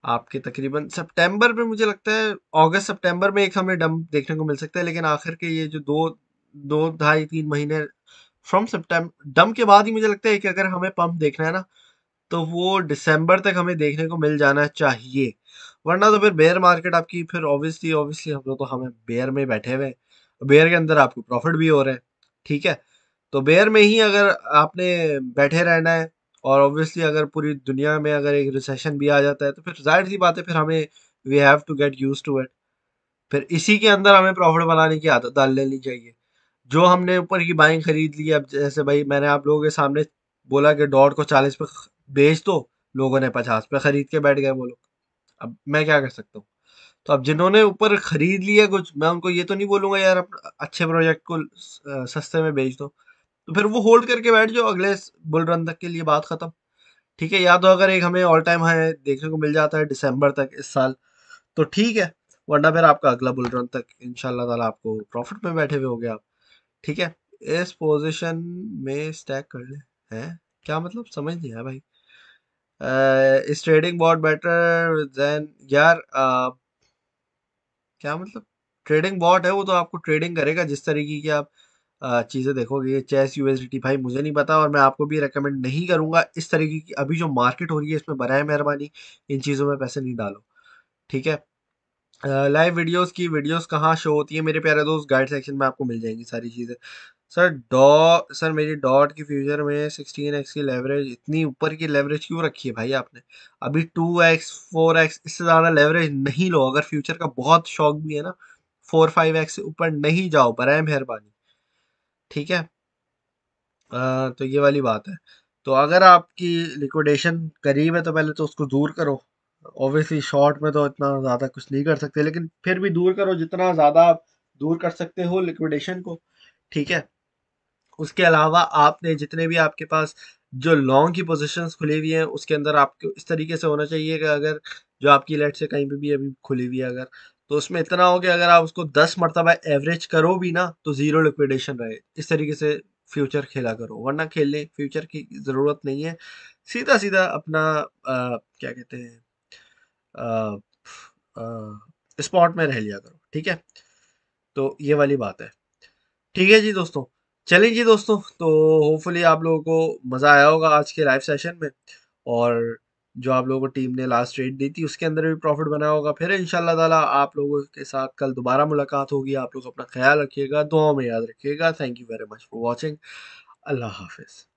Speaker 1: आपके तकरीबन सितंबर में मुझे लगता है, अगस्त सितंबर में एक हमें डंप देखने को मिल सकता है, लेकिन आखिर के ये जो दो दो ढाई 3 महीने फ्रॉम सितंबर डंप के बाद ही मुझे लगता है कि अगर हमें पंप देखना है ना तो वो दिसंबर तक हमें देखने को मिल जाना चाहिए। वरना तो फिर बेयर मार्केट आपकी, फिर ऑब्वियसली ऑब्वियसली हम लोग तो हमें बेयर में बैठे हुए हैं, बेयर के अंदर आपको प्रॉफिट भी हो रहे हैं। ठीक है, तो बेयर में ही अगर आपने बैठे रहना है, और ऑब्वियसली अगर पूरी दुनिया में अगर एक रिसेशन भी आ जाता है तो फिर जाहिर सी बात है, फिर हमें we have to get use to it. फिर इसी के अंदर हमें प्रॉफिट बनाने की आदत डाल लेनी चाहिए। जो हमने ऊपर की बाइंग खरीद ली, अब जैसे भाई मैंने आप लोगों के सामने बोला कि डॉट को 40 पे बेच दो, लोगों ने 50 पे खरीद के बैठ गए वो लोग। अब मैं क्या कर सकता हूँ? तो अब जिन्होंने ऊपर खरीद लिया कुछ, मैं उनको ये तो नहीं बोलूंगा यार अपना अच्छे प्रोजेक्ट को सस्ते में बेच दो। तो फिर वो होल्ड करके बैठ जाओ अगले बुल रन तक के लिए, बात खत्म। ठीक है, या तो अगर एक हमें ऑल टाइम हाई देखने को मिल जाता है दिसंबर तक इस साल तो ठीक है, वरना फिर आपका अगला बुल रन तक इंशाल्लाह ताला आपको प्रॉफिट में बैठे हुए होगे आप। ठीक है, इस पोजीशन में स्टैक कर ले, हैं क्या मतलब? समझ नहीं आया भाई। इस ट्रेडिंग बॉट बेटर देन, यार क्या मतलब? ट्रेडिंग बॉट है वो तो आपको ट्रेडिंग करेगा जिस तरीके की आप चीजें देखोगे। ये चेस यूएसडीटी भाई मुझे नहीं पता, और मैं आपको भी रेकमेंड नहीं करूंगा इस तरीके की अभी जो मार्केट हो रही है इसमें बराए मेहरबानी इन चीजों में पैसे नहीं डालो। ठीक है, लाइव वीडियोस की वीडियोस कहाँ शो होती है मेरे प्यारे दोस्त? गाइड सेक्शन में आपको मिल जाएंगी सारी चीज़ें। सर मेरी डॉट की फ्यूचर में 16x की लेवरेज, इतनी ऊपर की लेवरेज क्यों रखी है भाई आपने? अभी 2x 4x इससे ज़्यादा लेवरेज नहीं लो, अगर फ्यूचर का बहुत शौक भी है ना, 4-5x से ऊपर नहीं जाओ बराए मेहरबानी। ठीक है, तो ये वाली बात है। तो अगर आपकी लिक्विडेशन करीब है तो पहले तो उसको दूर करो। ऑब्वियसली शॉर्ट में तो इतना ज़्यादा कुछ नहीं कर सकते, लेकिन फिर भी दूर करो जितना ज़्यादा आप दूर कर सकते हो लिक्विडेशन को। ठीक है, उसके अलावा आपने जितने भी आपके पास जो लॉन्ग की पोजीशंस खुली हुई हैं उसके अंदर आपको इस तरीके से होना चाहिए कि अगर जो आपकी लेट से कहीं पे भी अभी खुली हुई है अगर, तो उसमें इतना हो कि अगर आप उसको 10 मरतबा एवरेज करो भी ना तो जीरो लिक्विडेशन रहे। इस तरीके से फ्यूचर खेला करो, वरना खेलने फ्यूचर की ज़रूरत नहीं है। सीधा सीधा अपना क्या कहते हैं, स्पॉट में रह लिया करो। ठीक है, तो ये वाली बात है। ठीक है जी दोस्तों, चलिए जी दोस्तों, तो होपफुली आप लोगों को मज़ा आया होगा आज के लाइव सेशन में। और जो आप लोगों को टीम ने लास्ट ट्रेड दी थी उसके अंदर भी प्रॉफिट बना होगा। फिर इंशाल्लाह ताला आप लोगों के साथ कल दोबारा मुलाकात होगी। आप लोग अपना ख्याल रखिएगा, दुआओं में याद रखिएगा। Thank you very much for watching. अल्लाह हाफिज़।